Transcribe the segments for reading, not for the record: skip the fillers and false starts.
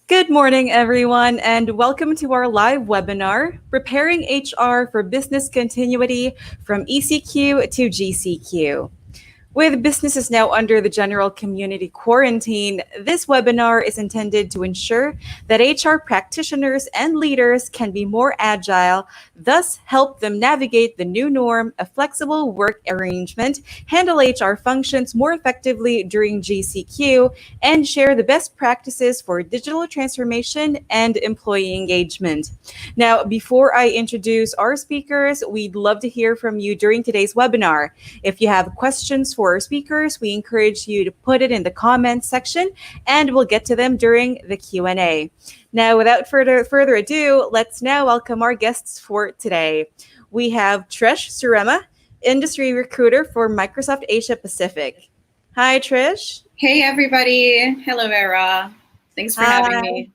Good morning, everyone, and welcome to our live webinar, Preparing HR for Business Continuity from ECQ to GCQ. With businesses now under the general community quarantine, this webinar is intended to ensure that HR practitioners and leaders can be more agile, thus help them navigate the new norm, a flexible work arrangement, handle HR functions more effectively during GCQ, and share the best practices for digital transformation and employee engagement. Now, before I introduce our speakers, we'd love to hear from you during today's webinar. If you have questions for our speakers, we encourage you to put it in the comments section and we'll get to them during the Q&A. Now, without further ado, let's now welcome our guests for today. We have Trish Surema, industry recruiter for Microsoft Asia Pacific. Hi, Trish. Hey, everybody. Hello, Era. Thanks for having me.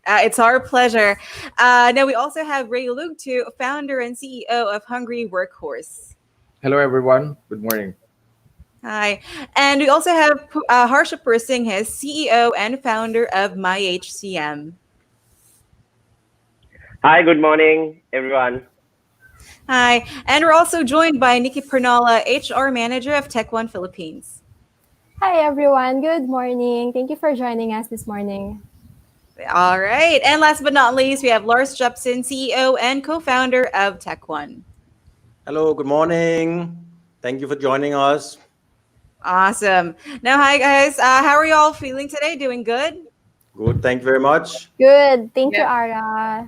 It's our pleasure. Now, we also have Ray Lugtu, founder and CEO of Hungry Workhorse. Hello, everyone. Good morning. Hi. And we also have Harsha Pursinghe, CEO and founder of MyHCM. Hi, good morning, everyone. Hi. And we're also joined by Nikki Pernala, HR manager of Tech One Philippines. Hi, everyone. Good morning. Thank you for joining us this morning. All right. And last but not least, we have Lars Jepsen, CEO and co-founder of Tech One. Hello, good morning. Thank you for joining us. Awesome. Now, hi, guys. How are you all feeling today? Doing good? Good. Thank you very much. Good. Thank you, Ara.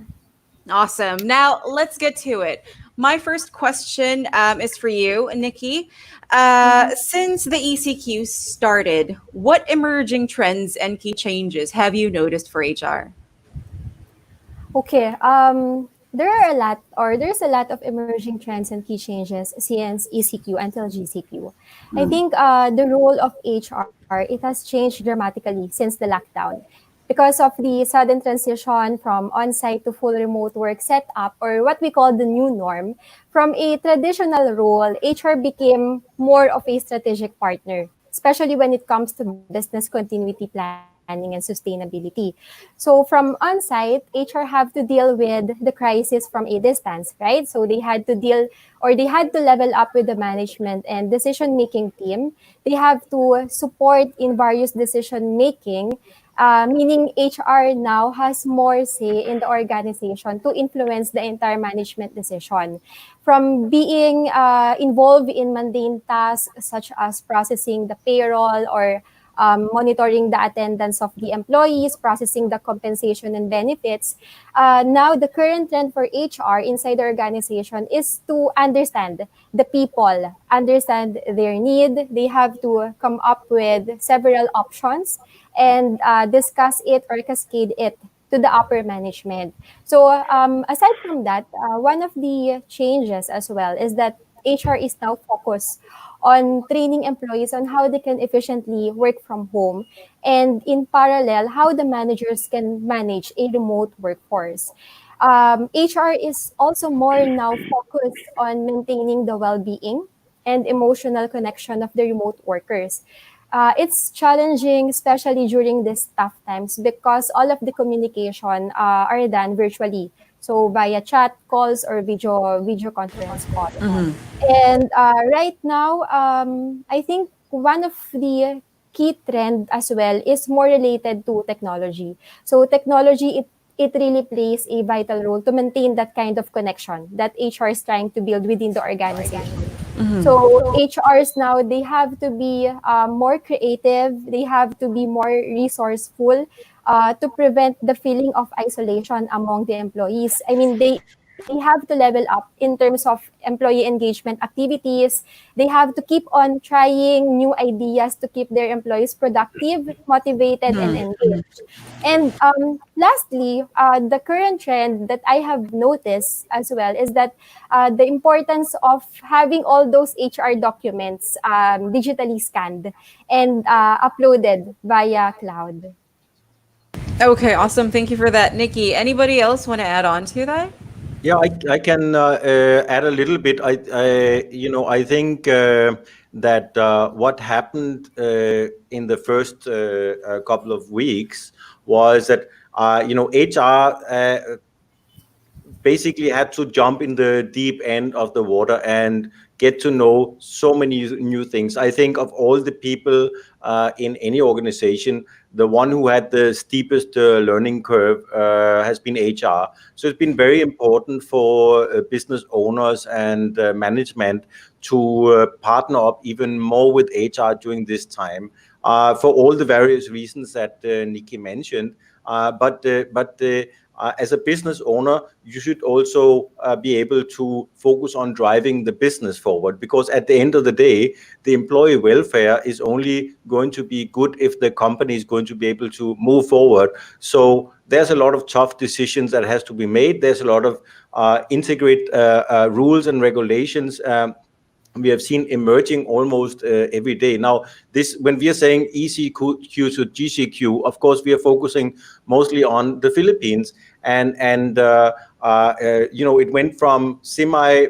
Awesome. Now, let's get to it. My first question is for you, Nikki. Since the ECQ started, what emerging trends and key changes have you noticed for HR? Okay. There's a lot of emerging trends and key changes since ECQ until GCQ. I think the role of HR, it has changed dramatically since the lockdown. Because of the sudden transition from on-site to full remote work setup, or what we call the new norm, from a traditional role, HR became more of a strategic partner, especially when it comes to business continuity planning and sustainability. So from on-site, HR have to deal with the crisis from a distance, right? So they had to level up with the management and decision-making team. They have to support in various decision-making, meaning HR now has more say in the organization to influence the entire management decision. From being involved in mundane tasks such as processing the payroll or monitoring the attendance of the employees, processing the compensation and benefits. Now, the current trend for HR inside the organization is to understand the people, understand their need. They have to come up with several options and discuss it or cascade it to the upper management. So aside from that, one of the changes as well is that HR is now focused on training employees on how they can efficiently work from home, and in parallel, how the managers can manage a remote workforce. HR is also more now focused on maintaining the well-being and emotional connection of the remote workers. It's challenging, especially during these tough times, because all of the communication are done virtually. So via chat calls or video conference call. And right now, I think one of the key trend as well is more related to technology. So technology, it really plays a vital role to maintain that kind of connection that HR is trying to build within the organization. So HRs now, they have to be more creative. They have to be more resourceful to prevent the feeling of isolation among the employees. I mean, they have to level up in terms of employee engagement activities. They have to keep on trying new ideas to keep their employees productive, motivated, and engaged. And lastly, the current trend that I have noticed as well is that the importance of having all those HR documents digitally scanned and uploaded via cloud. Okay, awesome. Thank you for that, Nikki. Anybody else want to add on to that? Yeah, I can add a little bit. I think that what happened in the first couple of weeks was that HR basically had to jump in the deep end of the water and get to know so many new things. I think of all the people in any organization, the one who had the steepest learning curve has been HR. So it's been very important for business owners and management to partner up even more with HR during this time for all the various reasons that Nikki mentioned. As a business owner, you should also be able to focus on driving the business forward, because at the end of the day, the employee welfare is only going to be good if the company is going to be able to move forward. So there's a lot of tough decisions that has to be made. There's a lot of integrate rules and regulations we have seen emerging almost every day. Now, this, when we are saying ECQ to GCQ, of course, we are focusing mostly on the Philippines, and it went from semi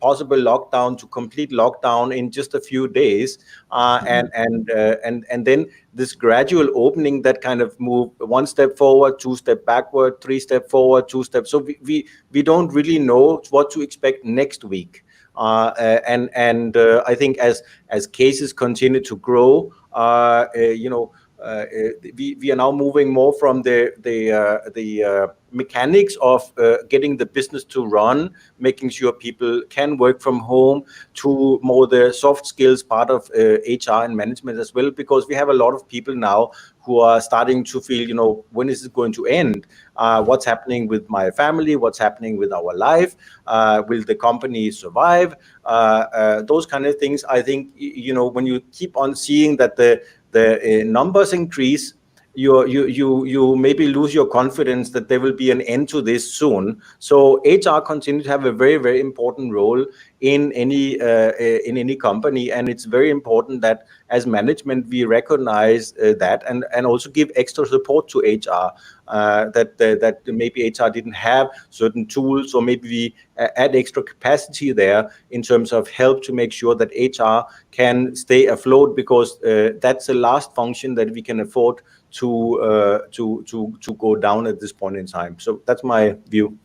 possible lockdown to complete lockdown in just a few days, and then this gradual opening that kind of moved one step forward, two step backward, three step forward, two steps. So we don't really know what to expect next week. I think as cases continue to grow, we are now moving more from the mechanics of getting the business to run, making sure people can work from home, to more the soft skills part of HR and management as well, because we have a lot of people now who are starting to feel, when is it going to end? What's happening with my family? What's happening with our life? Will the company survive? Those kind of things. I think, when you keep on seeing that the numbers increase, you maybe lose your confidence that there will be an end to this soon. So HR continues to have a very, very important role in any company, and it's very important that as management we recognize that and also give extra support to HR. That maybe HR didn't have certain tools, or maybe we add extra capacity there in terms of help to make sure that HR can stay afloat, because that's the last function that we can afford to go down at this point in time. So that's my view.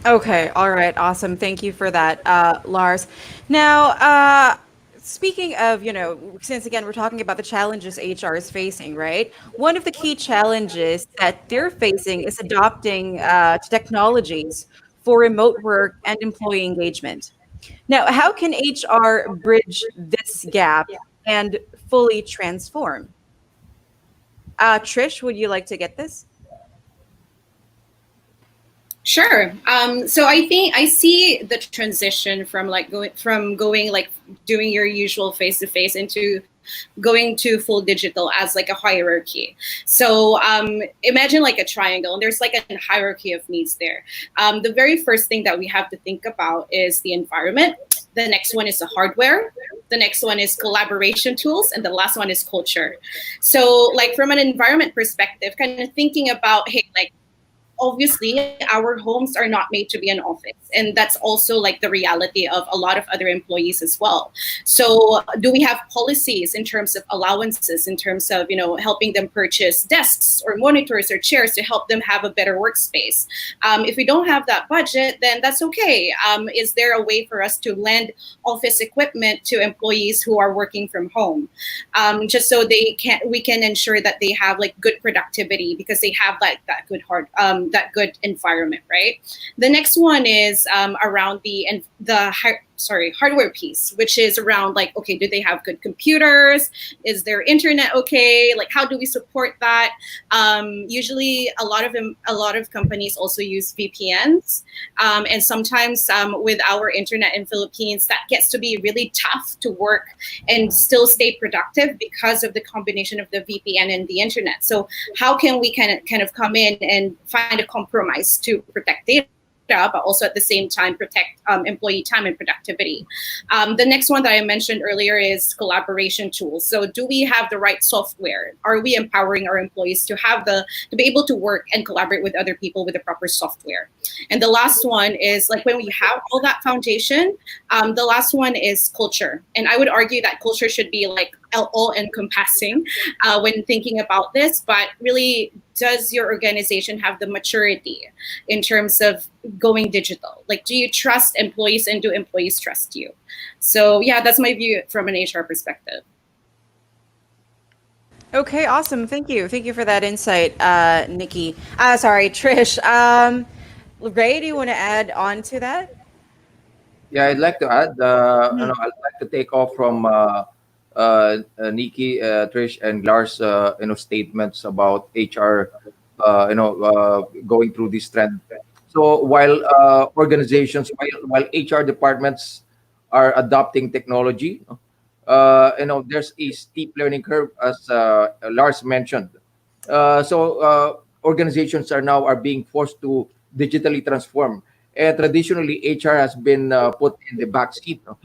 Okay, all right, awesome. Thank you for that, Lars. Now, speaking of, since again we're talking about the challenges HR is facing, right? One of the key challenges that they're facing is adopting technologies for remote work and employee engagement. Now, how can HR bridge this gap and fully transform? Trish, would you like to get this? Sure. So I think I see the transition from going like doing your usual face-to-face into going to full digital as like a hierarchy. So imagine like a triangle, and there's like a hierarchy of needs there. The very first thing that we have to think about is the environment. The next one is the hardware. The next one is collaboration tools. And the last one is culture. So like from an environment perspective, kind of thinking about, hey, like, obviously our homes are not made to be an office, and that's also like the reality of a lot of other employees as well. So do we have policies in terms of allowances, in terms of helping them purchase desks or monitors or chairs to help them have a better workspace? If we don't have that budget, then that's okay. Is there a way for us to lend office equipment to employees who are working from home, just so we can ensure that they have like good productivity, because they have like that good environment, right? The next one is around the hardware piece, which is around like, okay, do they have good computers? Is their internet okay? Like, how do we support that? Usually a lot of companies also use VPNs, and sometimes with our internet in Philippines, that gets to be really tough to work and still stay productive because of the combination of the VPN and the internet. So how can we kind of come in and find a compromise to protect data, but also at the same time protect employee time and productivity? The next one that I mentioned earlier is collaboration tools. So do we have the right software? Are we empowering our employees to be able to work and collaborate with other people with the proper software? And the last one is like, when we have all that foundation, the last one is culture. And I would argue that culture should be like all encompassing when thinking about this, but really, does your organization have the maturity in terms of going digital? Like, do you trust employees and do employees trust you? So yeah, that's my view from an HR perspective. Okay, awesome. Thank you. Thank you for that insight, Nikki. Sorry, Trish. Ray, do you want to add on to that? Yeah, I'd like to add. I'd like to take off from Nikki, Trish, and Lars. Statements about HR. Going through this trend. So while while HR departments are adopting technology, there's a steep learning curve, as Lars mentioned. Organizations are being forced to digitally transform, and traditionally HR has been put in the back seat. No?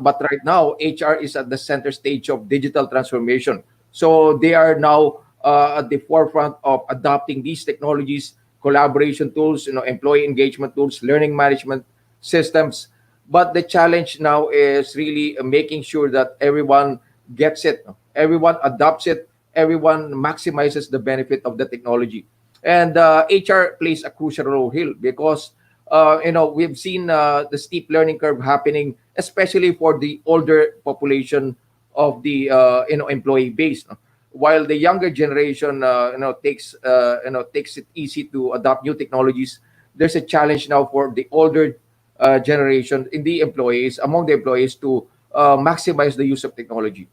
But right now HR is at the center stage of digital transformation. So they are now at the forefront of adopting these technologies, collaboration tools, employee engagement tools, learning management systems. But the challenge now is really making sure that everyone gets it, everyone adopts it, everyone maximizes the benefit of the technology. And HR plays a crucial role here because we've seen the steep learning curve happening, especially for the older population of the employee base. While the younger generation takes it easy to adopt new technologies, there's a challenge now for the older generation in the employees, among the employees, to maximize the use of technology.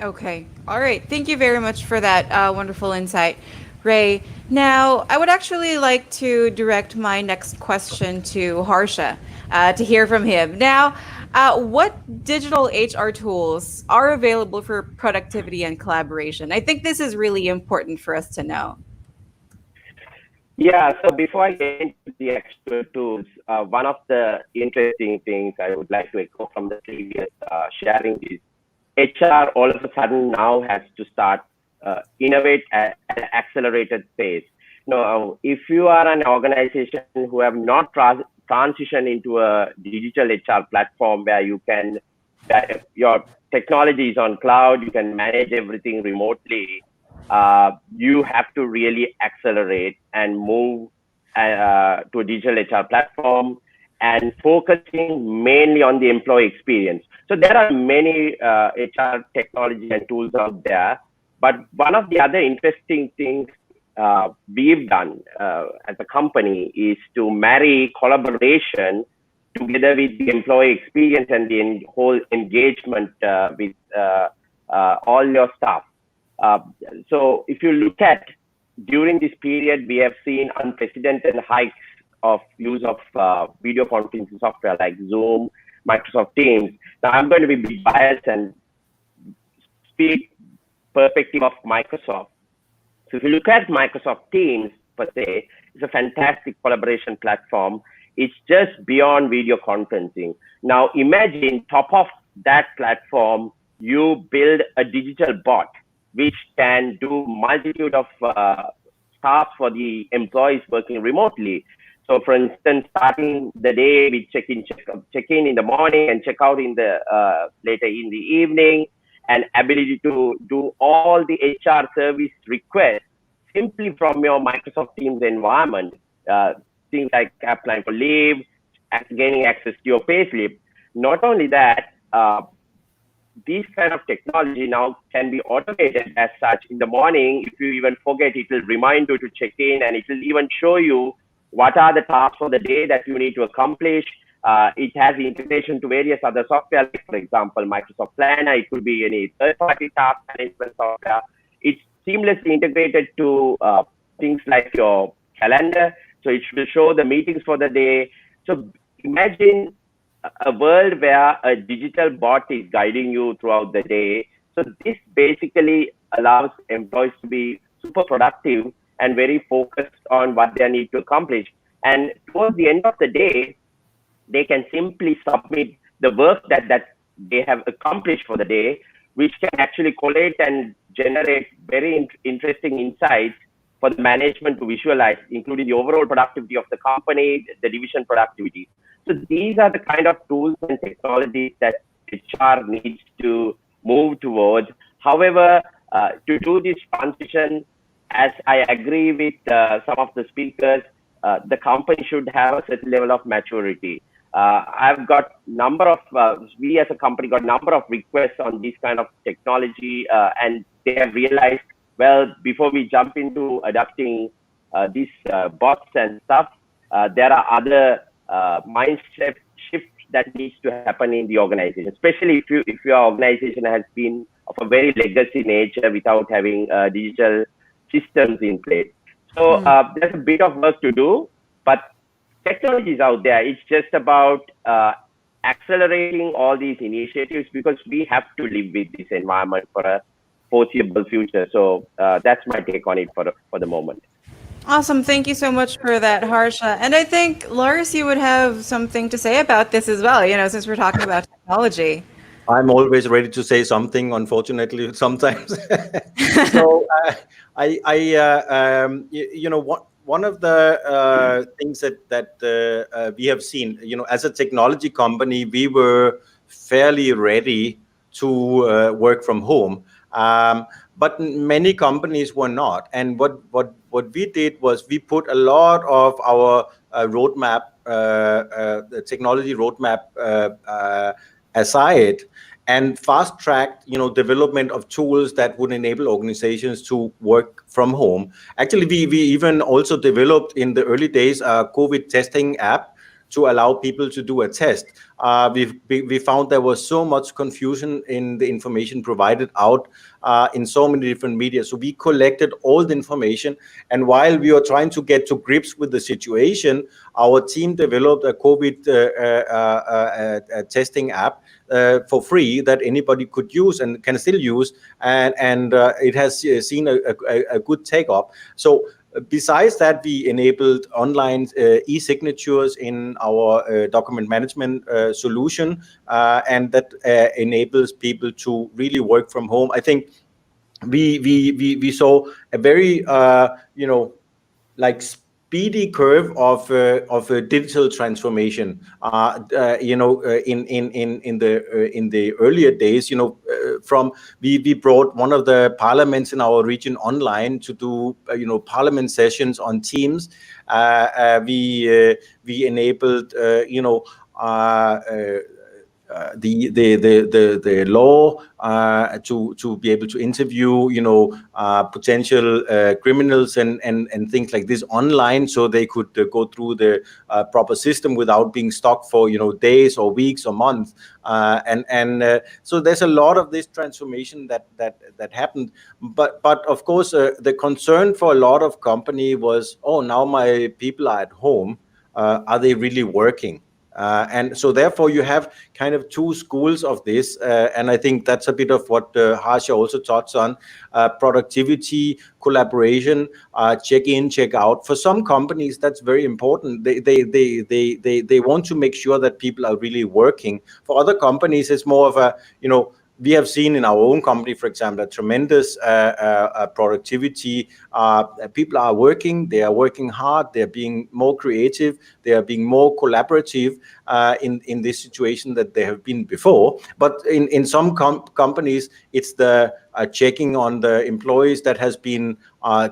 Okay. All right. Thank you very much for that wonderful insight, Ray. Now, I would actually like to direct my next question to Harsha to hear from him. Now, what digital HR tools are available for productivity and collaboration? I think this is really important for us to know. Yeah, so before I get into the actual tools, one of the interesting things I would like to echo from the previous sharing is HR all of a sudden now has to start innovate at an accelerated pace. If you are an organization who have not transitioned into a digital HR platform where your technology is on cloud, you can manage everything remotely, you have to really accelerate and move to a digital HR platform and focusing mainly on the employee experience. So there are many HR technology and tools out there, but one of the other interesting things we've done as a company is to marry collaboration together with the employee experience and the whole engagement with all your staff. So if you look at during this period, we have seen unprecedented hikes of use of video conferencing software like Zoom, Microsoft Teams. Now I'm going to be biased and speak perspective of Microsoft. So if you look at Microsoft Teams per se, it's a fantastic collaboration platform. It's just beyond video conferencing. Now imagine top of that platform, you build a digital bot which can do multitude of tasks for the employees working remotely. So for instance, starting the day with check-in in the morning and check out in the later in the evening, and ability to do all the HR service requests simply from your Microsoft Teams environment. Things like applying for leave, gaining access to your payslip. Not only that, these kind of technology now can be automated as such. In the morning, if you even forget, it will remind you to check in, and it will even show you what are the tasks for the day that you need to accomplish. It has integration to various other software, like for example, Microsoft Planner. It could be any third-party task management software. It's seamlessly integrated to things like your calendar. So it will show the meetings for the day. So imagine a world where a digital bot is guiding you throughout the day. So this basically allows employees to be super productive and very focused on what they need to accomplish. And towards the end of the day, they can simply submit the work that they have accomplished for the day, which can actually collate and generate very interesting insights for the management to visualize, including the overall productivity of the company, the division productivity. So these are the kind of tools and technologies that HR needs to move towards. However, to do this transition, as I agree with some of the speakers, the company should have a certain level of maturity. I've got we as a company got number of requests on this kind of technology, and they have realized, well, before we jump into adopting these bots and stuff, there are other mindset shifts that needs to happen in the organization, especially if your organization has been of a very legacy nature without having digital systems in place. So there's a bit of work to do, but technology is out there. It's just about accelerating all these initiatives, because we have to live with this environment for a foreseeable future. So that's my take on it for the moment. Awesome. Thank you so much for that, Harsha. And I think, Lars, you would have something to say about this as well, since we're talking about technology. I'm always ready to say something, unfortunately, sometimes. So one of the things that we have seen, as a technology company, we were fairly ready to work from home. But many companies were not. And what we did was we put a lot of our roadmap, the technology roadmap aside, and fast-tracked, development of tools that would enable organizations to work from home. Actually, we even also developed in the early days a COVID testing app to allow people to do a test. We found there was so much confusion in the information provided out in so many different media. So we collected all the information, and while we were trying to get to grips with the situation, our team developed a COVID testing app for free that anybody could use and can still use, and it has seen a good take-up. So besides that, we enabled online e-signatures in our document management solution, and that enables people to really work from home. I think we saw a very speedy curve of a digital transformation. In the earlier days, we brought one of the parliaments in our region online to do parliament sessions on Teams. We enabled the law to be able to interview potential criminals and things like this online, so they could go through the proper system without being stuck for days or weeks or months. So there's a lot of this transformation that happened. But of course, the concern for a lot of company was, oh, now my people are at home. Are they really working? And so therefore you have kind of two schools of this, and I think that's a bit of what Harsha also touched on: productivity, collaboration, check in, check out. For some companies, that's very important. They want to make sure that people are really working. For other companies, it's more of a we have seen in our own company, for example, a tremendous productivity. People are working, they are working hard, they're being more creative, they are being more collaborative in this situation that they have been before. But in some companies, it's the checking on the employees that has been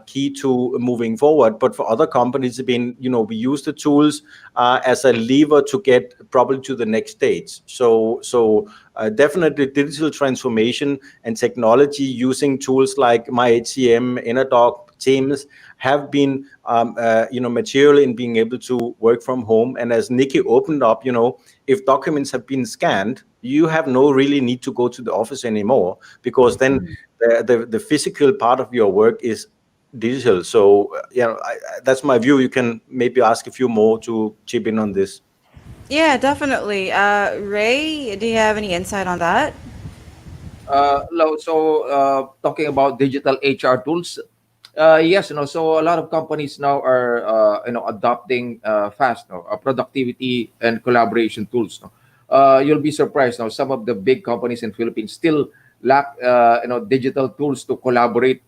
key to moving forward. But for other companies, it's been, we use the tools as a lever to get probably to the next stage. So definitely digital transformation and technology using tools like MyHCM, Enadoc, Teams have been material in being able to work from home. And as Nikki opened up, if documents have been scanned, you have no really need to go to the office anymore, because then the physical part of your work is digital. So that's my view. You can maybe ask a few more to chip in on this. Yeah, definitely. Ray, do you have any insight on that? So talking about digital HR tools, yes, so a lot of companies now are adopting fast productivity and collaboration tools. You'll be surprised now, some of the big companies in Philippines still lack digital tools to collaborate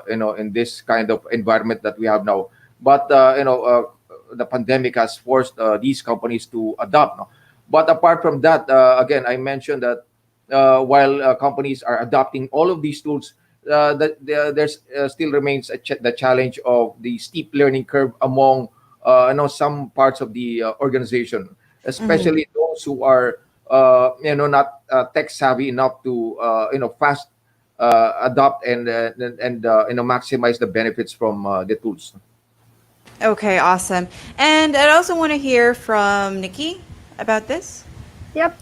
in this kind of environment that we have now. But the pandemic has forced these companies to adopt. No? But apart from that, again, I mentioned that while companies are adopting all of these tools, there's still remains the challenge of the steep learning curve among some parts of the organization, especially those who are not tech savvy enough to fast adopt and maximize the benefits from the tools. Okay, awesome. And I also want to hear from Nikki about this. Yep.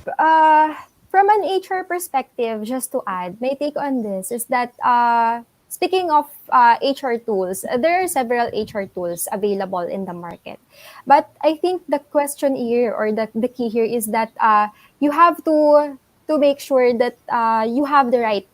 From an HR perspective, just to add, my take on this is that speaking of HR tools, there are several HR tools available in the market. But I think the question here, or the key here, is that you have to make sure that you have the right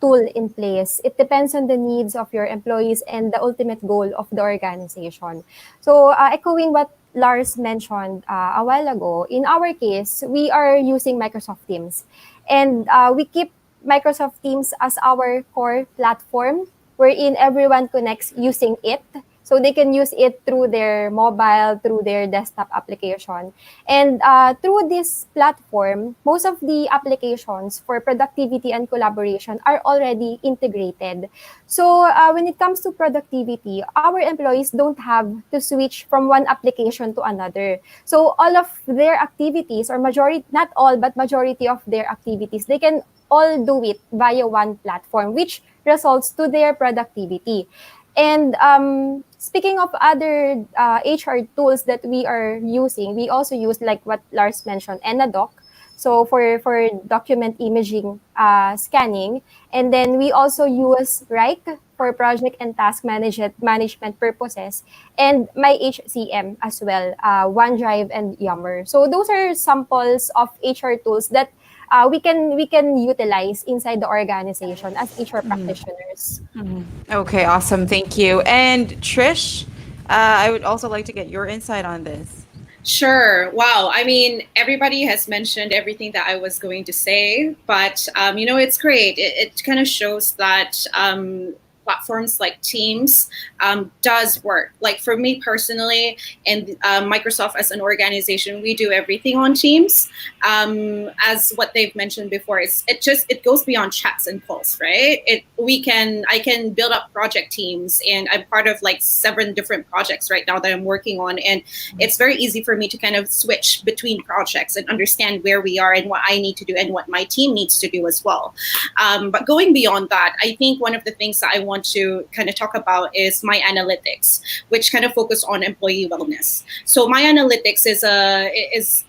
tool in place. It depends on the needs of your employees and the ultimate goal of the organization. So, echoing what Lars mentioned a while ago, in our case, we are using Microsoft Teams. And we keep Microsoft Teams as our core platform wherein everyone connects using it. So they can use it through their mobile, through their desktop application. And through this platform, most of the applications for productivity and collaboration are already integrated. So when it comes to productivity, our employees don't have to switch from one application to another. So all of their activities, or majority, not all, but majority of their activities, they can all do it via one platform, which results to their productivity. And speaking of other HR tools that we are using, we also use, like what Lars mentioned, Enadoc. So for document imaging scanning. And then we also use Rike for project and task management purposes, and my HCM as well, OneDrive and Yammer. So those are samples of HR tools that we can utilize inside the organization as HR practitioners. Okay, awesome. Thank you. And Trish, I would also like to get your insight on this. Sure. Wow. I mean, everybody has mentioned everything that I was going to say, but it's great. It kind of shows that platforms like Teams does work. Like for me personally, and Microsoft as an organization, we do everything on Teams. As what they've mentioned before, it goes beyond chats and calls, right? I can build up project teams, and I'm part of like 7 different projects right now that I'm working on, and it's very easy for me to kind of switch between projects and understand where we are and what I need to do and what my team needs to do as well. But going beyond that, I think one of the things that I want to kind of talk about is my analytics, which kind of focus on employee wellness. So my analytics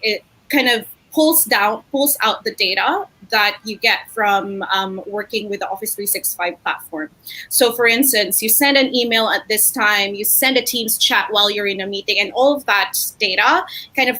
it kind of pulls out the data that you get from working with the Office 365 platform. So for instance, you send an email at this time, you send a Teams chat while you're in a meeting, and all of that data kind of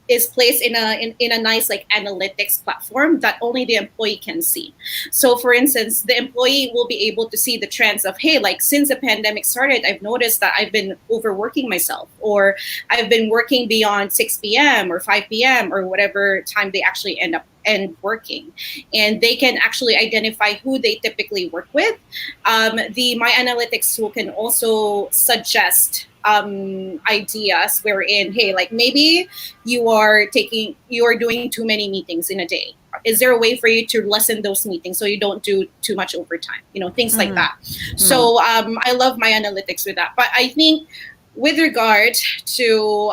is placed in a nice like analytics platform that only the employee can see. So for instance, the employee will be able to see the trends of, hey, like since the pandemic started, I've noticed that I've been overworking myself, or I've been working beyond 6 p.m. or 5 p.m. or whatever time they actually end working, and they can actually identify who they typically work with. The My Analytics tool can also suggest ideas wherein, hey, like maybe you are doing too many meetings in a day. Is there a way for you to lessen those meetings so you don't do too much overtime? Things like that. So I love My Analytics with that. But I think with regard to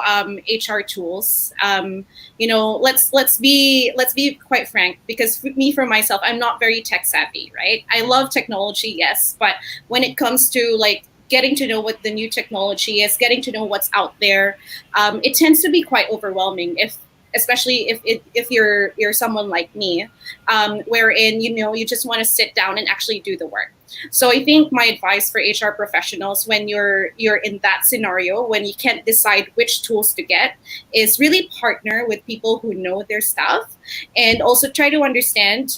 HR tools, let's be quite frank, because for myself, I'm not very tech savvy, right? I love technology, yes, but when it comes to like getting to know what the new technology is, getting to know what's out there, it tends to be quite overwhelming. Especially if you're someone like me, wherein you just want to sit down and actually do the work. So I think my advice for HR professionals when you're in that scenario, when you can't decide which tools to get, is really partner with people who know their stuff, and also try to understand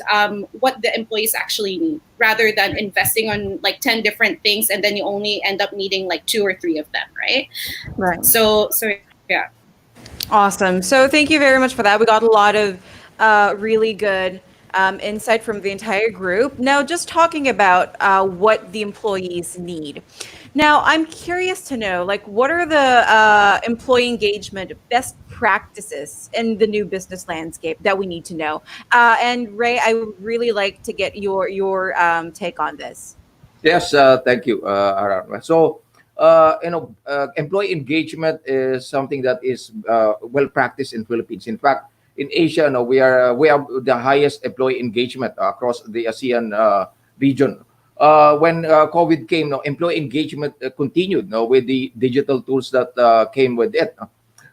what the employees actually need, rather than investing on like 10 different things and then you only end up needing like 2 or 3 of them, right? Right. So yeah. Awesome. So thank you very much for that. We got a lot of really good insight from the entire group. Now, just talking about what the employees need. Now, I'm curious to know, like, what are the employee engagement best practices in the new business landscape that we need to know? And Ray, I would really like to get your take on this. Yes, thank you, Aran. So, employee engagement is something that is well practiced in Philippines. In fact, in Asia, no, we have the highest employee engagement across the ASEAN region. When COVID came, no, employee engagement continued, no, with the digital tools that came with it.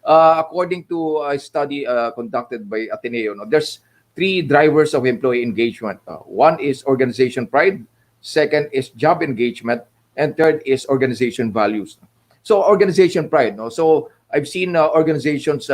According to a study conducted by Ateneo, no, there's three drivers of employee engagement. One is organization pride, second is job engagement, and third is organization values. So organization pride, no. So I've seen organizations,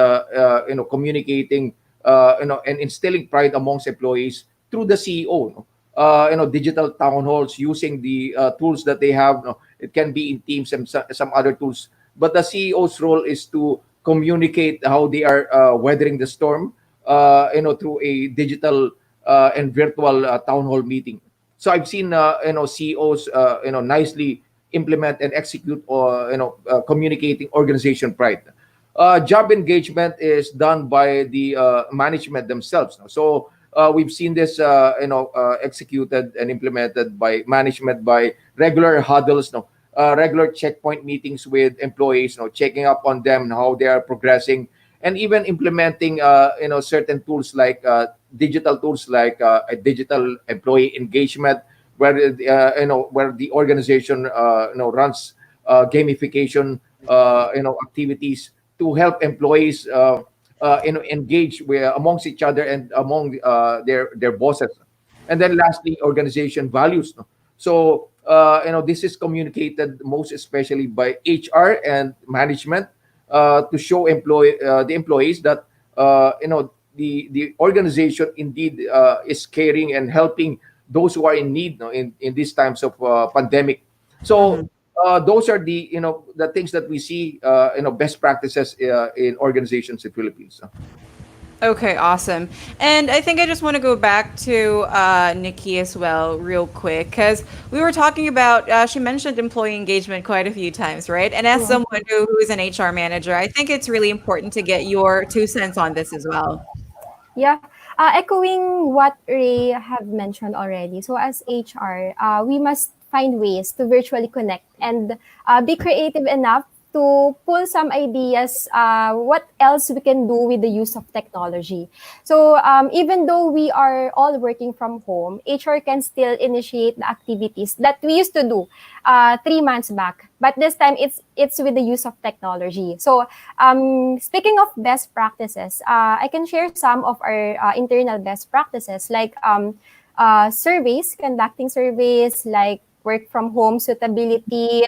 communicating, and instilling pride amongst employees through the CEO. No? Digital town halls using the tools that they have. No? It can be in Teams and some other tools, but the CEO's role is to communicate how they are weathering the storm, through a digital and virtual town hall meeting. So I've seen CEOs nicely implement and execute or communicating organization pride. Job engagement is done by the management themselves. So we've seen this executed and implemented by management by regular huddles, no, regular checkpoint meetings with employees, checking up on them and how they are progressing, and even implementing certain tools like digital tools like a digital employee engagement, where where the organization runs gamification activities to help employees engage with, amongst each other and among their bosses. And then lastly, organization values, no? So this is communicated most especially by HR and management to show the employees that the organization indeed is caring and helping those who are in need, no, in these times of pandemic. So those are the things that we see best practices in organizations in Philippines. Okay, awesome. And I think I just want to go back to Nikki as well, real quick, because we were talking about, she mentioned employee engagement quite a few times, right? And as someone who is an HR manager, I think it's really important to get your 2 cents on this as well. Yeah, echoing what Ray have mentioned already. So as HR, we must find ways to virtually connect and be creative enough to pull some ideas, what else we can do with the use of technology. So even though we are all working from home, HR can still initiate the activities that we used to do 3 months back. But this time, it's with the use of technology. So speaking of best practices, I can share some of our internal best practices, like surveys, conducting surveys, like work from home suitability,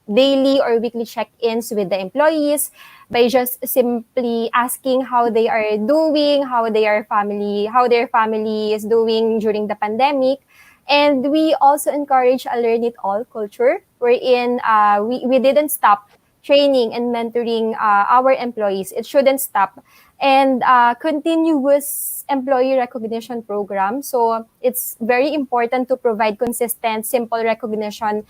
daily or weekly check-ins with the employees by just simply asking how they are doing, how their family is doing during the pandemic. And we also encourage a learn it all culture, wherein we didn't stop training and mentoring our employees. It shouldn't stop. And continuous employee recognition program. So it's very important to provide consistent, simple recognition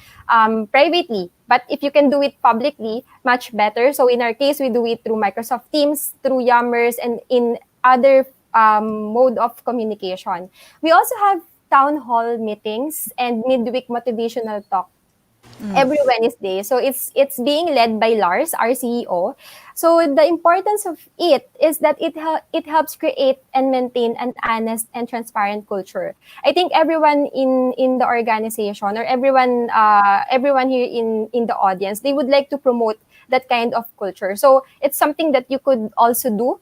privately. But if you can do it publicly, much better. So in our case, we do it through Microsoft Teams, through Yammers, and in other mode of communication. We also have town hall meetings and midweek motivational talk every Wednesday. So it's being led by Lars, our CEO. So the importance of it is that it helps create and maintain an honest and transparent culture. I think everyone in the organization, or everyone here in the audience, they would like to promote that kind of culture. So it's something that you could also do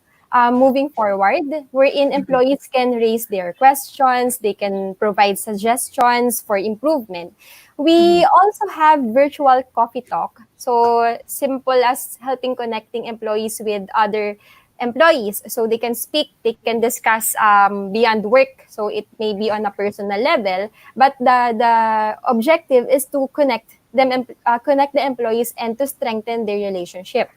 moving forward, wherein employees can raise their questions, they can provide suggestions for improvement. We also have virtual coffee talk. So simple as helping connecting employees with other employees, so they can speak, they can discuss beyond work. So it may be on a personal level, but the objective is to connect the employees and to strengthen their relationship.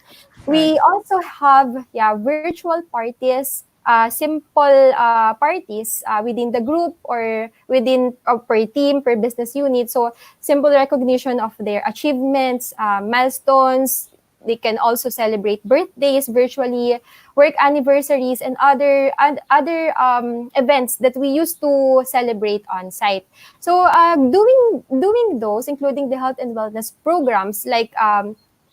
We also have virtual parties, simple parties within the group or within per team, per business unit. So simple recognition of their achievements, milestones. They can also celebrate birthdays virtually, work anniversaries, and other events that we used to celebrate on site. So doing those, including the health and wellness programs like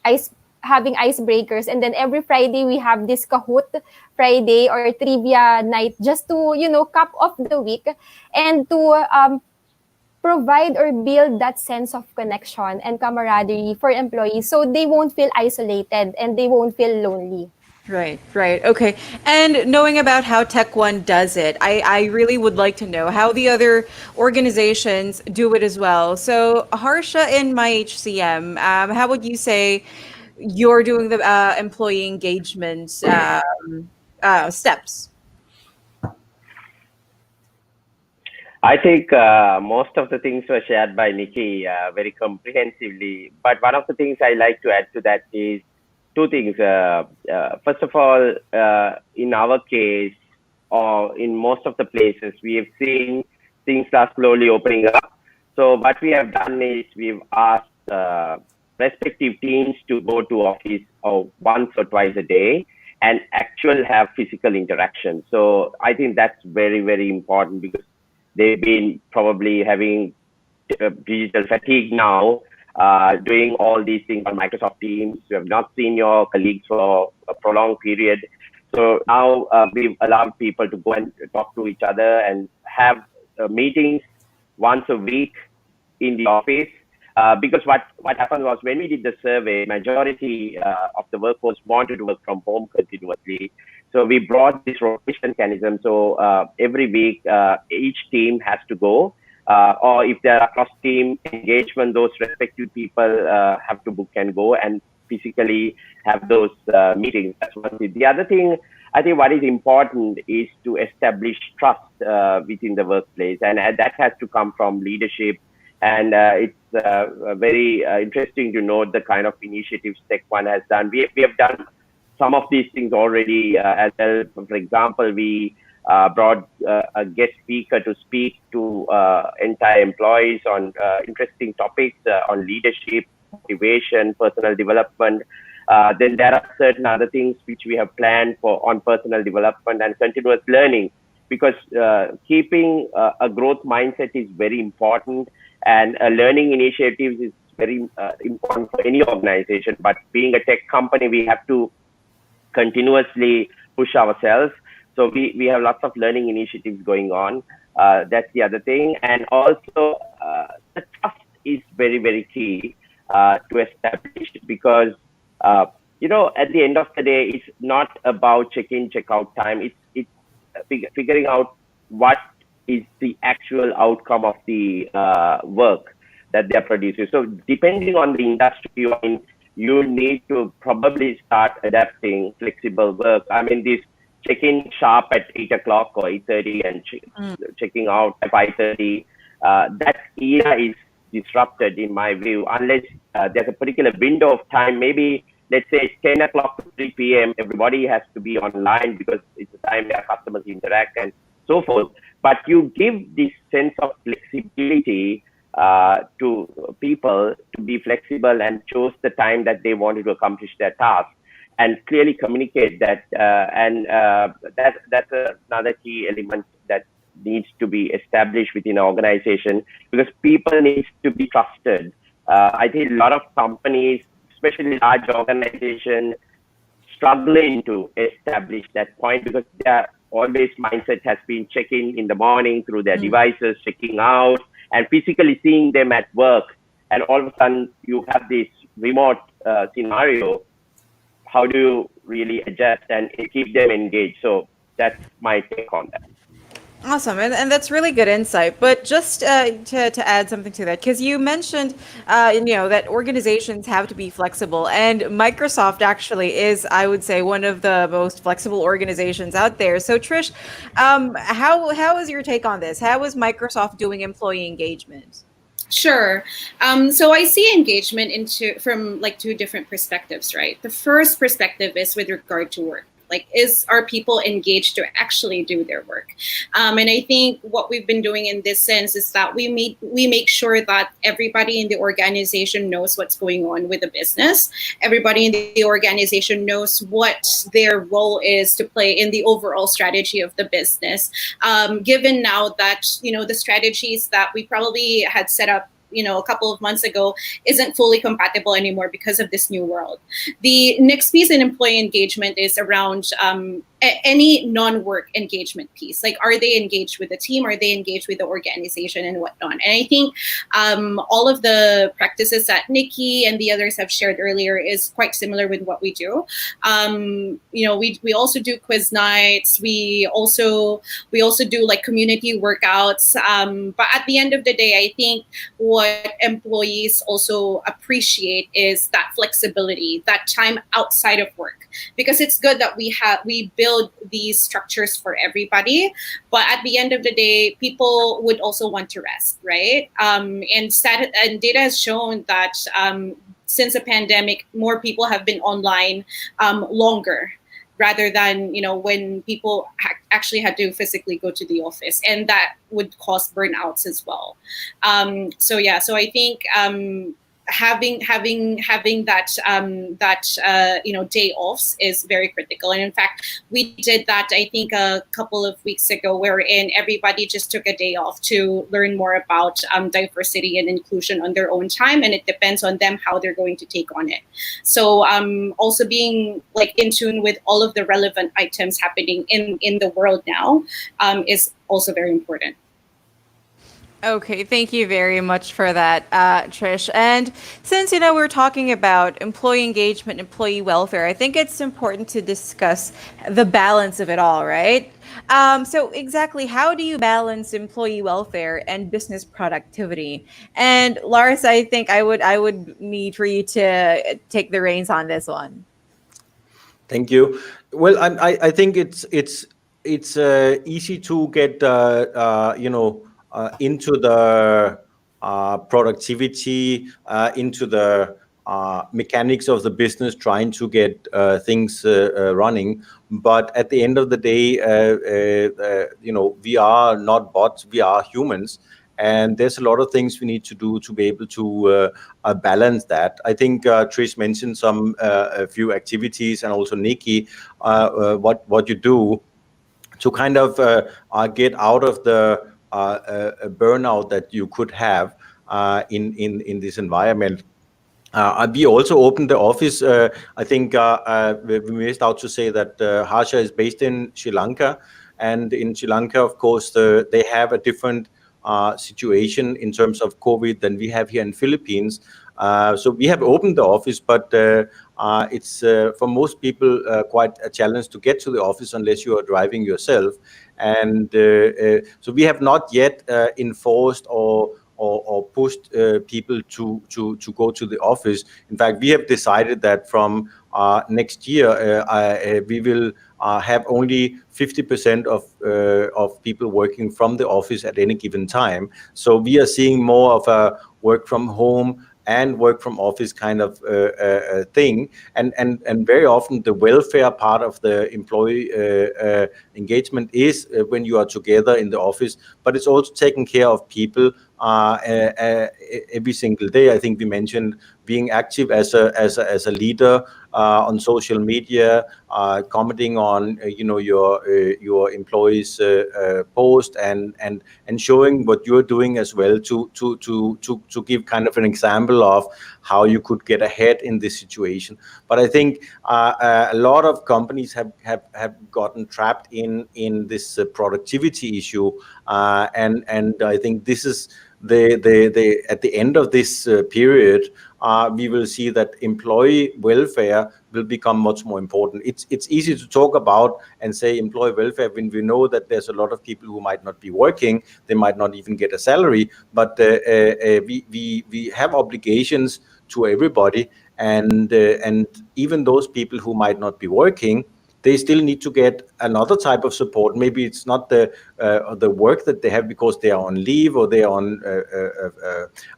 ice having icebreakers, and then every Friday we have this Kahoot Friday or trivia night just to cap off the week and to provide or build that sense of connection and camaraderie for employees so they won't feel isolated and they won't feel lonely. Right, right. Okay. And knowing about how Tech One does it, I really would like to know how the other organizations do it as well. So, Harsha in my HCM, how would you say you're doing the employee engagement steps? I think most of the things were shared by Nikki very comprehensively. But one of the things I like to add to that is two things. First of all, in our case, or in most of the places, we have seen things are slowly opening up. So what we have done is we've asked respective teams to go to office once or twice a day and actual have physical interaction. So I think that's very, very important because they've been probably having digital fatigue now, doing all these things on Microsoft Teams. You have not seen your colleagues for a prolonged period. So now we've allowed people to go and talk to each other and have meetings once a week in the office. Because what happened was when we did the survey, majority of the workforce wanted to work from home continuously. So we brought this rotation mechanism. So every week, each team has to go, or if there are cross-team engagement, those respective people have to book and go and physically have those meetings. That's one thing. The other thing, I think what is important is to establish trust within the workplace. And that has to come from leadership. And it's very interesting to note the kind of initiatives Tech One has done. We have done some of these things already as well. For example, we brought a guest speaker to speak to entire employees on interesting topics on leadership, motivation, personal development. Then there are certain other things which we have planned for on personal development and continuous learning, because keeping a growth mindset is very important, and learning initiatives is very important for any organization. But being a tech company, we have to continuously push ourselves. So we have lots of learning initiatives going on. That's the other thing. And also the trust is very, very key to establish, because, at the end of the day, it's not about check-in, check-out time. It's figuring out what is the actual outcome of the work that they're producing. So depending on the industry you're in, you need to probably start adapting flexible work. I mean, this checking sharp at 8 o'clock or 8:30 and checking out at 5:30, that era is disrupted in my view, unless there's a particular window of time, maybe let's say 10 o'clock to 3 p.m., everybody has to be online because it's the time where customers interact and so forth. But you give this sense of flexibility to people to be flexible and choose the time that they wanted to accomplish their task, and clearly communicate that. That's another key element that needs to be established within an organization, because people need to be trusted. I think a lot of companies, especially large organizations, struggling to establish that point, because their always mindset has been checking in the morning through their devices, checking out, and physically seeing them at work. And all of a sudden, you have this remote scenario. How do you really adjust and keep them engaged? So that's my take on that. Awesome, and that's really good insight. But just to add something to that, because you mentioned, that organizations have to be flexible, and Microsoft actually is, I would say, one of the most flexible organizations out there. So, Trish, how is your take on this? How is Microsoft doing employee engagement? Sure. So I see engagement from like two different perspectives, right? The first perspective is with regard to work. Like, are people engaged to actually do their work? And I think what we've been doing in this sense is that we make sure that everybody in the organization knows what's going on with the business. Everybody in the organization knows what their role is to play in the overall strategy of the business. Given now that, the strategies that we probably had set up a couple of months ago isn't fully compatible anymore because of this new world. The next piece in employee engagement is around any non-work engagement piece. Like, are they engaged with the team? Are they engaged with the organization and whatnot? And I think all of the practices that Nikki and the others have shared earlier is quite similar with what we do. We also do quiz nights. We also do like community workouts. But at the end of the day, I think what employees also appreciate is that flexibility, that time outside of work, because it's good that we build these structures for everybody, but at the end of the day, people would also want to rest, right? And data has shown that since the pandemic, more people have been online longer, rather than when people actually had to physically go to the office, and that would cause burnouts as well. So I think having that day offs is very critical. And in fact, we did that I think a couple of weeks ago, wherein everybody just took a day off to learn more about diversity and inclusion on their own time, and it depends on them how they're going to take on it. So also being like in tune with all of the relevant items happening in the world now is also very important. Okay, thank you very much for that, Trish. And since, we're talking about employee engagement, employee welfare, I think it's important to discuss the balance of it all, right? So exactly, how do you balance employee welfare and business productivity? And Lars, I think I would need for you to take the reins on this one. Thank you. Well, I think it's easy to get into the productivity, into the mechanics of the business, trying to get things running. But at the end of the day, we are not bots, we are humans. And there's a lot of things we need to do to be able to balance that. I think Trish mentioned a few activities, and also Nikki, what you do to kind of get out of the burnout that you could have in this environment. We also opened the office. I think we missed out to say that Harsha is based in Sri Lanka, and in Sri Lanka, of course, they have a different situation in terms of COVID than we have here in Philippines. So we have opened the office, but it's for most people quite a challenge to get to the office unless you are driving yourself. And so we have not yet enforced or pushed people to go to the office. In fact, we have decided that from next year we will have only 50% of people working from the office at any given time. So we are seeing more of a work from home and work from office kind of thing, and very often the welfare part of the employee engagement is when you are together in the office, but it's also taking care of people every single day. I think we mentioned being active as a leader on social media, commenting on your employees' post and showing what you're doing as well to give kind of an example of how you could get ahead in this situation. But I think a lot of companies have gotten trapped in this productivity issue, and I think this is the at the end of this period, we will see that employee welfare will become much more important. It's easy to talk about and say employee welfare when we know that there's a lot of people who might not be working, they might not even get a salary, but we have obligations to everybody, and even those people who might not be working, they still need to get another type of support. Maybe it's not the work that they have because they are on leave or they are on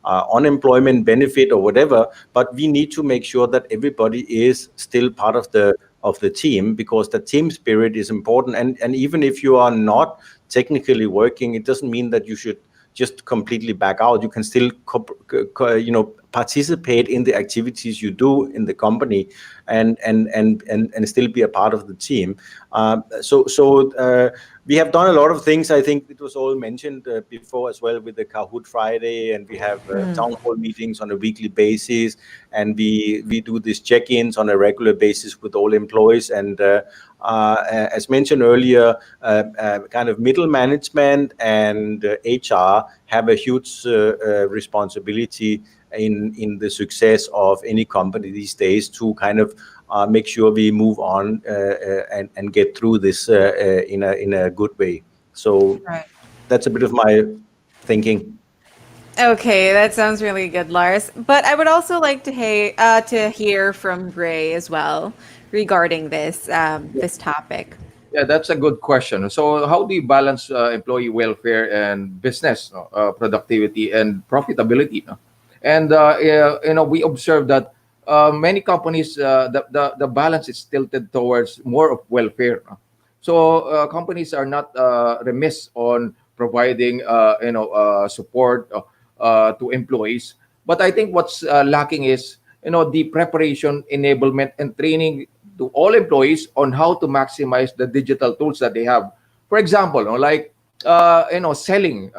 unemployment benefit or whatever, but we need to make sure that everybody is still part of the of the team, because the team spirit is important. And even if you are not technically working, it doesn't mean that you should just completely back out. You can still participate in the activities you do in the company, and still be a part of the team. So we have done a lot of things. I think it was all mentioned before as well, with the Kahoot Friday, and we have town hall meetings on a weekly basis, and we do these check-ins on a regular basis with all employees. And as mentioned earlier, kind of middle management and HR have a huge responsibility in the success of any company these days, to kind of make sure we move on and get through this in a good way. So that's a bit of my thinking. Okay, that sounds really good, Lars. But I would also like to hear from Gray as well regarding this topic. Yeah, that's a good question. So, how do you balance employee welfare and business productivity and profitability? No? And we observe that many companies, the balance is tilted towards more of welfare. No? So, companies are not remiss on providing support to employees. But I think what's lacking is the preparation, enablement, and training to all employees on how to maximize the digital tools that they have. For example, like selling.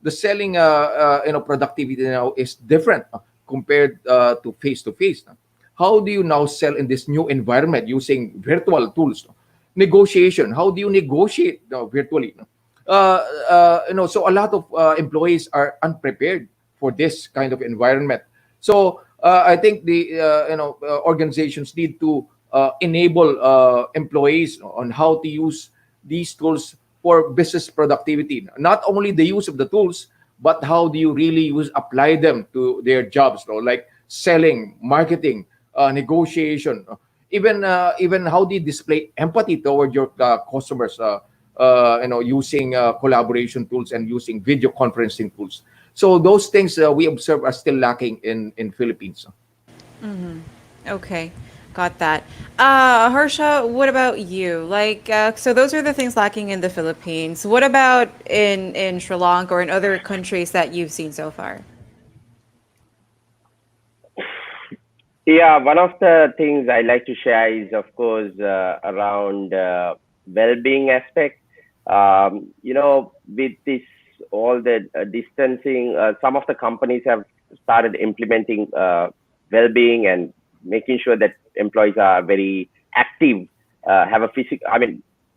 The selling productivity now is different compared to face to face. How do you now sell in this new environment using virtual tools? Negotiation. How do you negotiate virtually? So a lot of employees are unprepared for this kind of environment. So I think the organizations need to enable employees on how to use these tools for business productivity. Not only the use of the tools, but how do you really apply them to their jobs, like selling, marketing, negotiation, even how do you display empathy toward your customers, using collaboration tools and using video conferencing tools. So those things we observe are still lacking in Philippines. Okay, got that. Harsha, what about you? Like, so those are the things lacking in the Philippines. What about in Sri Lanka or in other countries that you've seen so far? Yeah, one of the things I like to share is, of course, around well-being aspect. With this all the distancing, some of the companies have started implementing well-being and making sure that employees are very active, have a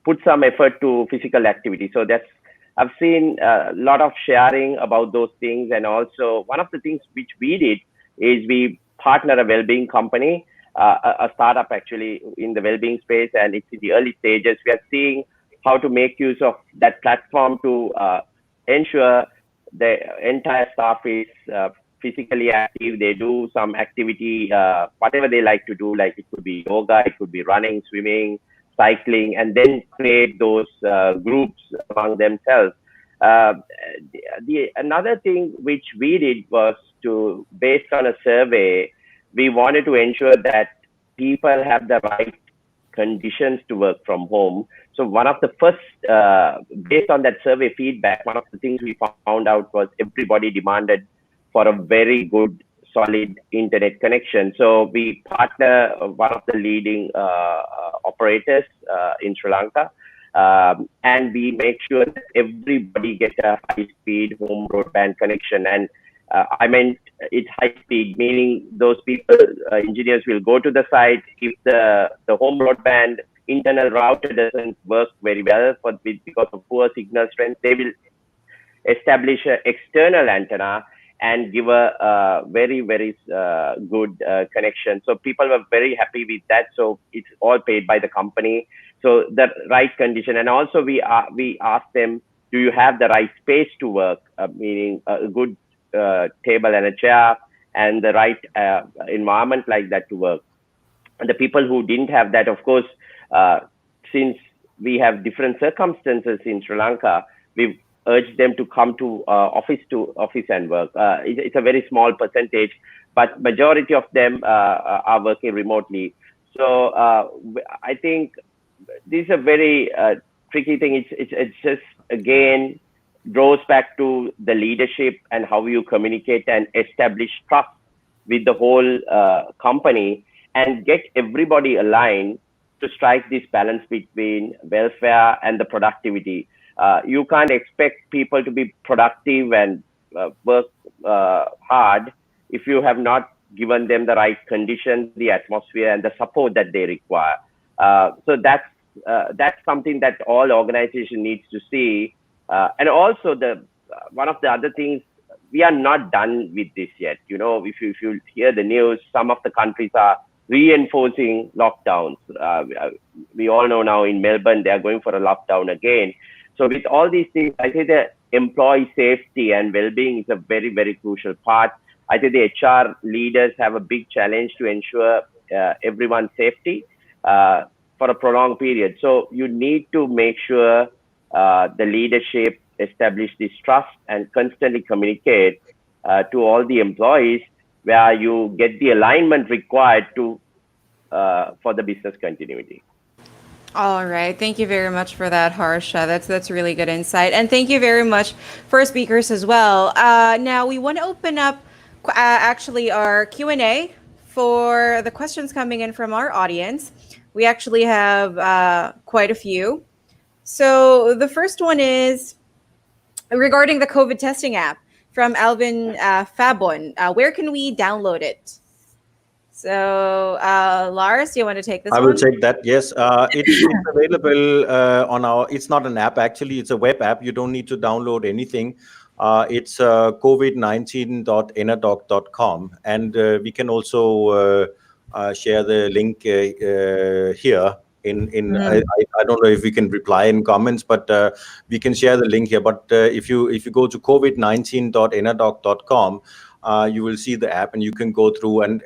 put some effort to physical activity. So I've seen a lot of sharing about those things. And also one of the things which we did is we partner a well-being company, a startup actually in the well-being space, and it's in the early stages. We are seeing how to make use of that platform to ensure the entire staff is physically active. They do some activity, whatever they like to do, like it could be yoga, it could be running, swimming, cycling, and then create those groups among themselves. Another thing which we did was based on a survey, we wanted to ensure that people have the right conditions to work from home. So one of the first, based on that survey feedback, one of the things we found out was everybody demanded for a very good, solid internet connection. So we partner one of the leading operators in Sri Lanka, and we make sure that everybody gets a high-speed home broadband connection. And I meant it's high speed, meaning those people, engineers will go to the site. If the home broadband internal router doesn't work very well because of poor signal strength, they will establish an external antenna and give a very, very good connection. So people were very happy with that. So it's all paid by the company. So the right condition. And also we asked them, do you have the right space to work? Meaning a good table and a chair and the right environment like that to work. And the people who didn't have that, of course, since we have different circumstances in Sri Lanka, we urge them to come to office and work. It's a very small percentage, but majority of them are working remotely. So I think this is a very tricky thing. It's just again goes back to the leadership and how you communicate and establish trust with the whole company and get everybody aligned to strike this balance between welfare and the productivity. You can't expect people to be productive and work hard if you have not given them the right conditions, the atmosphere, and the support that they require. So that's something that all organization needs to see. And also the one of the other things, we are not done with this yet. You know, if you hear the news, some of the countries are reinforcing lockdowns. We all know now in Melbourne they are going for a lockdown again. So with all these things, I think the employee safety and well-being is a very, very crucial part. I think the HR leaders have a big challenge to ensure everyone's safety for a prolonged period. So you need to make sure the leadership establish this trust and constantly communicate to all the employees where you get the alignment required to for the business continuity. All right. Thank you very much for that, Harsha. That's really good insight. And thank you very much for speakers as well. Now we want to open up actually our Q&A for the questions coming in from our audience. We actually have quite a few. So the first one is regarding the COVID testing app from Alvin Fabon. Where can we download it? So, Lars, do you want to take this I one? will take that. Yes, it's available on our. It's not an app actually. It's a web app. You don't need to download anything. It's covid19.enadoc.com, and we can also share the link here. I don't know if we can reply in comments, but we can share the link here. But if you go to covid19.enadoc.com, you will see the app and you can go through and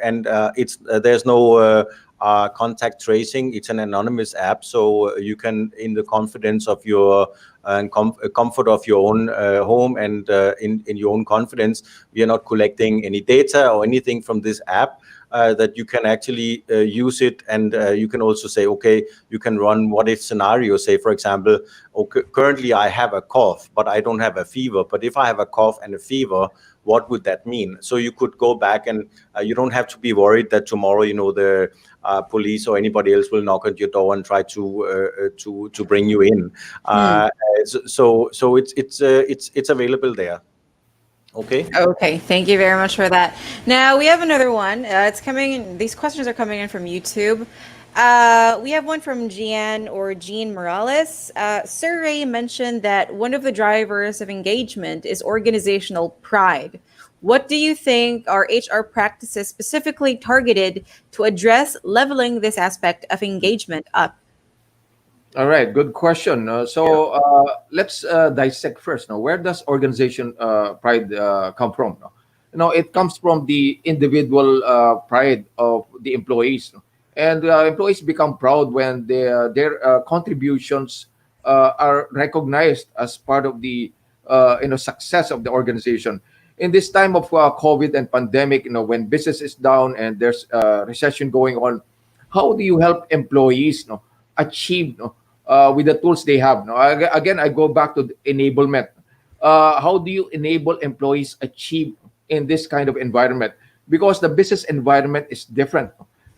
it's there's no contact tracing. It's an anonymous app, so you can, in the confidence of your comfort of your own home and in your own confidence, we are not collecting any data or anything from this app. That you can actually use it, and you can also say, okay, you can run what if scenario. Say, for example, okay, currently I have a cough, but I don't have a fever. But if I have a cough and a fever, what would that mean? So you could go back, and you don't have to be worried that tomorrow, the police or anybody else will knock at your door and try to bring you in. So it's available there. Okay. Okay, thank you very much for that. Now we have another one. It's coming in, these questions are coming in from YouTube. We have one from Jean Morales. Sir Ray mentioned that one of the drivers of engagement is organizational pride. What do you think are HR practices specifically targeted to address leveling this aspect of engagement up? All right, good question. Let's dissect first. Now, where does organization pride come from? It comes from the individual pride of the employees, and employees become proud when their contributions are recognized as part of the success of the organization. In this time of COVID and pandemic, when business is down and there's recession going on, how do you help employees achieve with the tools they have? Again, I go back to enablement. How do you enable employees achieve in this kind of environment? Because the business environment is different.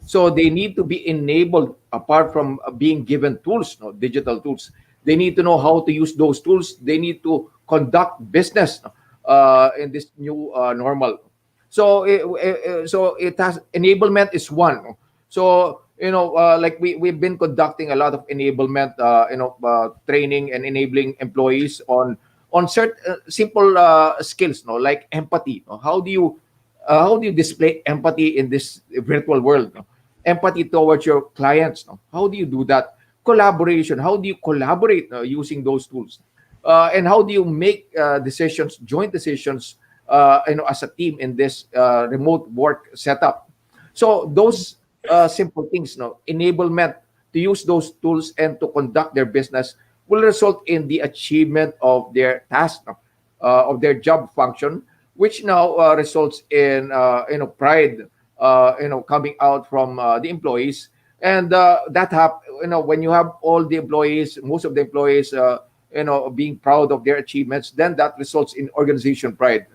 So they need to be enabled apart from being given tools, digital tools. They need to know how to use those tools. They need to conduct business in this new normal. So it has enablement is one. So like we've been conducting a lot of enablement, training and enabling employees on certain simple skills, like empathy. How do you display empathy in this virtual world? Empathy towards your clients. How do you do that? Collaboration. How do you collaborate using those tools? And how do you make decisions, joint decisions, as a team in this remote work setup? So those simple things, enablement to use those tools and to conduct their business will result in the achievement of their task, of their job function, which now results in pride, coming out from the employees, And when you have all the employees, most of the employees, being proud of their achievements, then that results in organization pride.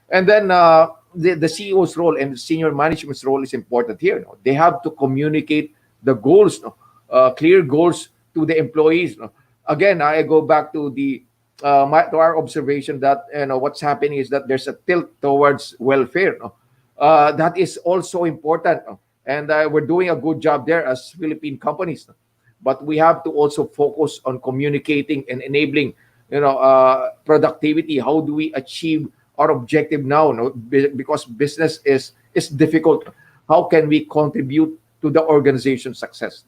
And then the CEO's role and senior management's role is important here. They have to communicate the goals, clear goals to the employees. Again, I go back to to our observation that what's happening is that there's a tilt towards welfare. That is also important, and we're doing a good job there as Philippine companies. But we have to also focus on communicating and enabling, productivity. How do we achieve our objective now? Because business is difficult. How can we contribute to the organization's success?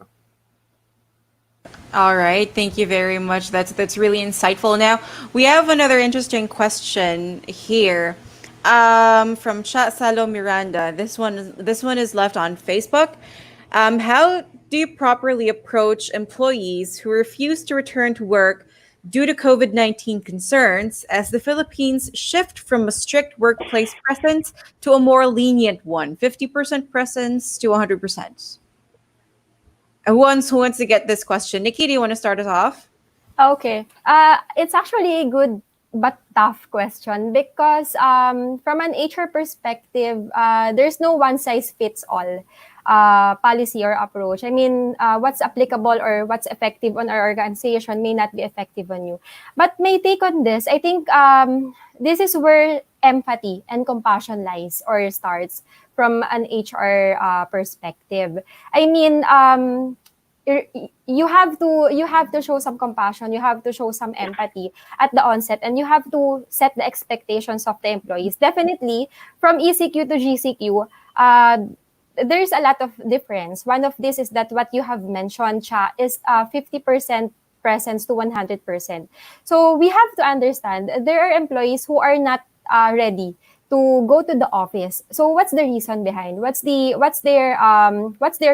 All right, thank you very much. That's really insightful. Now we have another interesting question here from Chat Salo Miranda. This one is left on Facebook. How do you properly approach employees who refuse to return to work due to COVID-19 concerns as the Philippines shift from a strict workplace presence to a more lenient one, 50% presence to 100%? Who wants to get this question? Nikki, do you want to start us off? Okay. It's actually a good but tough question because from an HR perspective, there's no one size fits all policy or approach. I mean, what's applicable or what's effective on our organization may not be effective on you. But my take on this, I think this is where empathy and compassion lies or starts from an HR perspective. I mean, you have to show some compassion, you have to show some empathy at the onset, and you have to set the expectations of the employees. Definitely, from ECQ to GCQ, there's a lot of difference. One of this is that what you have mentioned, Cha, is 50% presence to 100%. So we have to understand there are employees who are not ready to go to the office. So what's the reason behind? What's their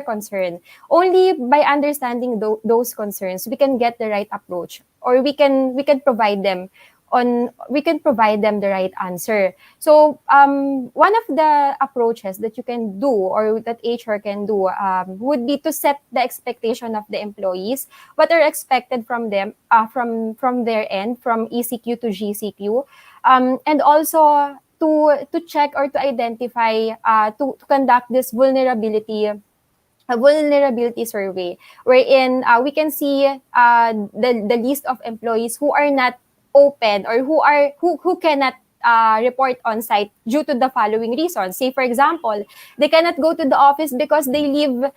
concern? Only by understanding those concerns we can get the right approach, or we can provide them the right answer. So one of the approaches that you can do or that HR can do would be to set the expectation of the employees, what are expected from them from their end, from ECQ to GCQ, and also to check or to identify, to conduct this vulnerability survey, wherein we can see the list of employees who are not open or who cannot report on site due to the following reasons. Say, for example, they cannot go to the office because they live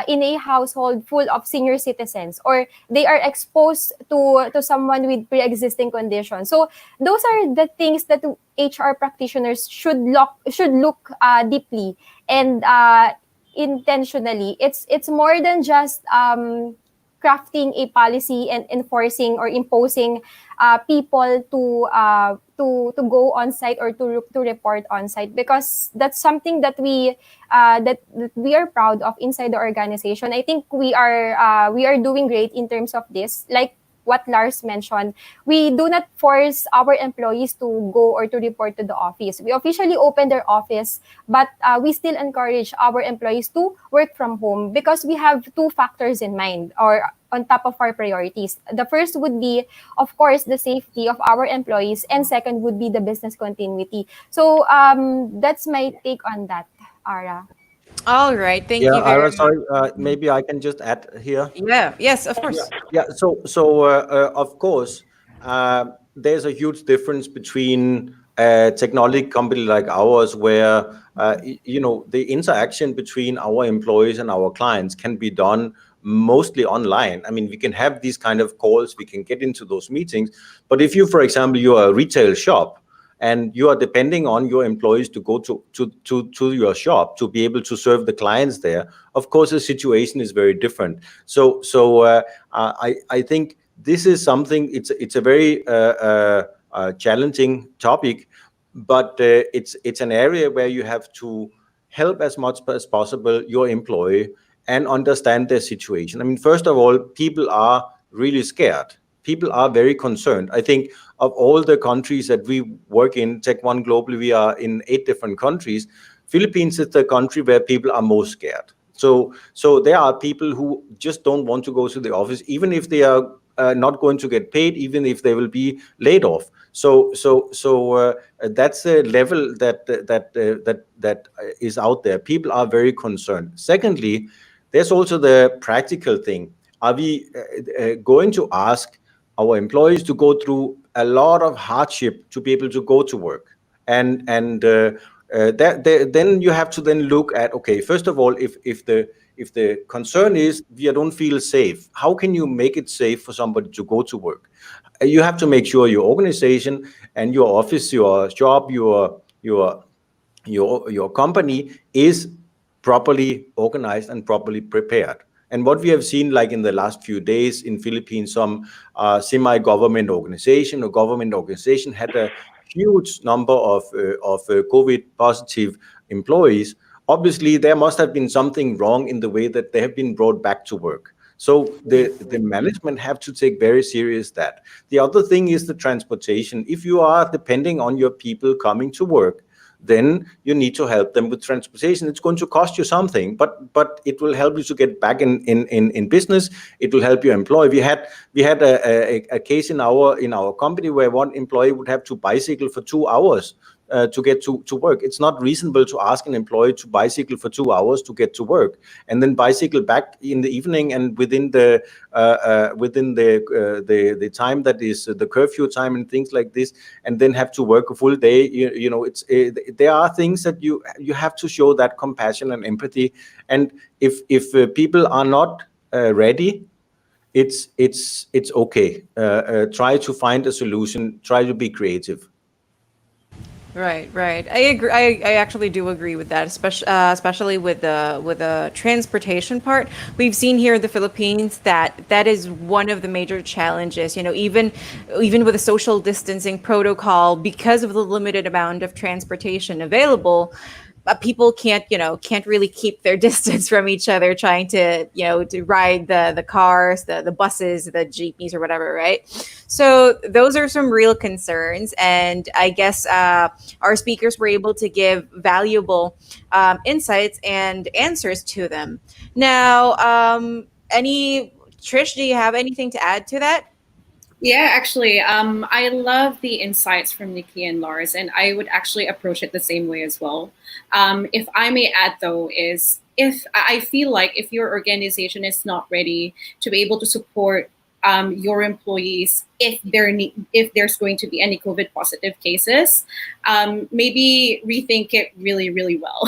in a household full of senior citizens, or they are exposed to someone with pre-existing conditions. So those are the things that HR practitioners should look deeply and intentionally. It's more than just crafting a policy and enforcing or imposing people to go on site or to report on site, because that's something that we are proud of inside the organization. I think we are doing great in terms of this. Like what Lars mentioned, we do not force our employees to go or to report to the office. We officially open their office, but we still encourage our employees to work from home because we have two factors in mind, or on top of our priorities. The first would be, of course, the safety of our employees, and second would be the business continuity. So that's my take on that, Ara. All right, thank Yeah, you very Ira, much. sorry, maybe I can just add here. Yeah, yes, of course. Yeah, so of course, there's a huge difference between a technology company like ours, where the interaction between our employees and our clients can be done mostly online. I mean, we can have these kind of calls, we can get into those meetings. But if you, for example, you are a retail shop and you are depending on your employees to go to your shop to be able to serve the clients there, of course, the situation is very different. So I think this is something, it's a very challenging topic, but it's an area where you have to help as much as possible your employee and understand their situation. I mean, first of all, people are really scared. People are very concerned. I think of all the countries that we work in, Tech One globally, we are in 8 different countries. Philippines is the country where people are most scared. So there are people who just don't want to go to the office, even if they are not going to get paid, even if they will be laid off. So that's a level that is out there. People are very concerned. Secondly, there's also the practical thing. Are we going to ask our employees to go through a lot of hardship to be able to go to work? Then you have to then look at, okay, first of all, if the concern is we don't feel safe, how can you make it safe for somebody to go to work? You have to make sure your organization and your office, your job, your company is properly organized and properly prepared. And what we have seen, like in the last few days in Philippines, some semi-government organization or government organization had a huge number of COVID positive employees. Obviously, there must have been something wrong in the way that they have been brought back to work. So the management have to take very serious that. The other thing is the transportation. If you are depending on your people coming to work, then you need to help them with transportation. It's going to cost you something, but it will help you to get back in business. It will help your employee. We had a case in our company where one employee would have to bicycle for 2 hours to get to work. It's not reasonable to ask an employee to bicycle for 2 hours to get to work and then bicycle back in the evening and within the time that is the curfew time and things like this, and then have to work a full day. There are things that you have to show that compassion and empathy. And if people are not ready, it's okay. Try to find a solution. Try to be creative. Right, right. I agree. I actually do agree with that, especially with the transportation part. We've seen here in the Philippines that is one of the major challenges. Even with the social distancing protocol, because of the limited amount of transportation available, people can't really keep their distance from each other, trying to ride the cars, the buses, the jeepneys, or whatever, right? So those are some real concerns, and I guess our speakers were able to give valuable insights and answers to them. Now, Trish, do you have anything to add to that? Yeah, actually, I love the insights from Nikki and Lars, and I would actually approach it the same way as well. If I may add, though, is if I feel like if your organization is not ready to be able to support your employees, if there's going to be any COVID positive cases, maybe rethink it really, really well.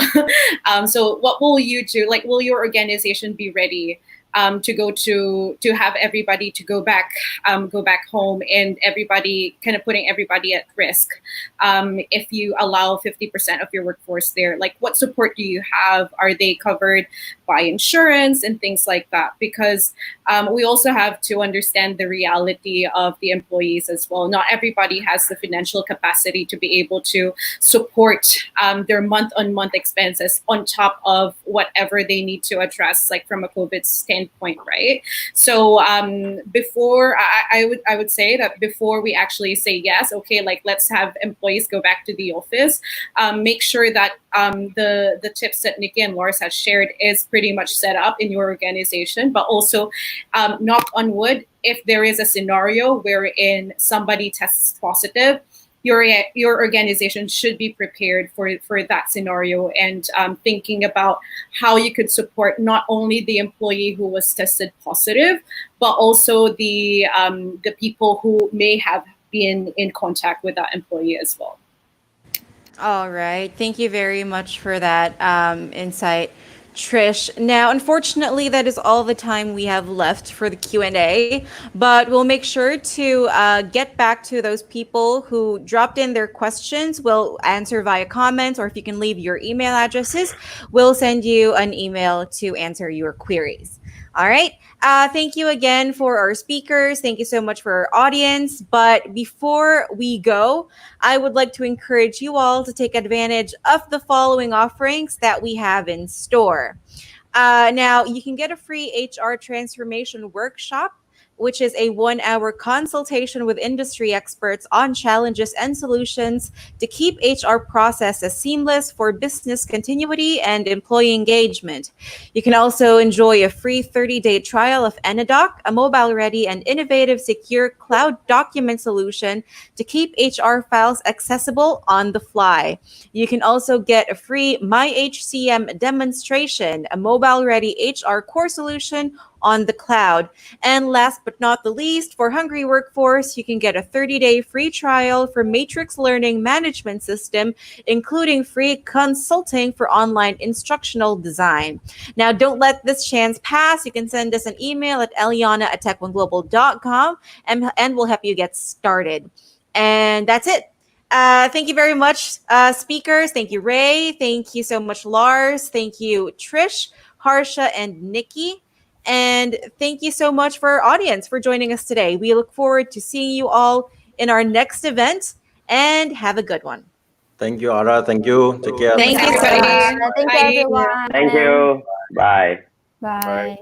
So, what will you do? Like, will your organization be ready to have everybody to go back home, and everybody kind of putting everybody at risk? If you allow 50% of your workforce there, like what support do you have? Are they covered by insurance and things like that? Because we also have to understand the reality of the employees as well. Not everybody has the financial capacity to be able to support their month-on-month expenses on top of whatever they need to address, like from a COVID standpoint, right? So before I would say that before we actually say yes, okay, like let's have employees go back to the office, make sure that the tips that Nikki and Lars has shared is pretty much set up in your organization, but also knock on wood, if there is a scenario wherein somebody tests positive, your organization should be prepared for that scenario, and thinking about how you could support not only the employee who was tested positive, but also the people who may have been in contact with that employee as well. All right. Thank you very much for that insight, Trish. Now, unfortunately, that is all the time we have left for the Q&A, but we'll make sure to get back to those people who dropped in their questions. We'll answer via comments, or if you can leave your email addresses, we'll send you an email to answer your queries. All right. Thank you again for our speakers. Thank you so much for our audience. But before we go, I would like to encourage you all to take advantage of the following offerings that we have in store. Now, you can get a free HR transformation workshop which is a 1-hour consultation with industry experts on challenges and solutions to keep HR processes seamless for business continuity and employee engagement. You can also enjoy a free 30-day trial of Enidoc, a mobile-ready and innovative secure cloud document solution to keep HR files accessible on the fly. You can also get a free MyHCM demonstration, a mobile-ready HR core solution on the cloud. And last but not the least, for hungry workforce, you can get a 30-day free trial for Matrix Learning Management System, including free consulting for online instructional design. Now, don't let this chance pass. You can send us an email at eliana@techoneglobal.com and we'll help you get started. And that's it. Thank you very much, speakers. Thank you, Ray. Thank you so much, Lars. Thank you, Trish, Harsha, and Nikki. And thank you so much for our audience for joining us today. We look forward to seeing you all in our next event, and have a good one. Thank you, Ara. Thank you. Take care. Thank you so everybody. much. Thank you, Bye. everyone. Thank you. Bye. Bye.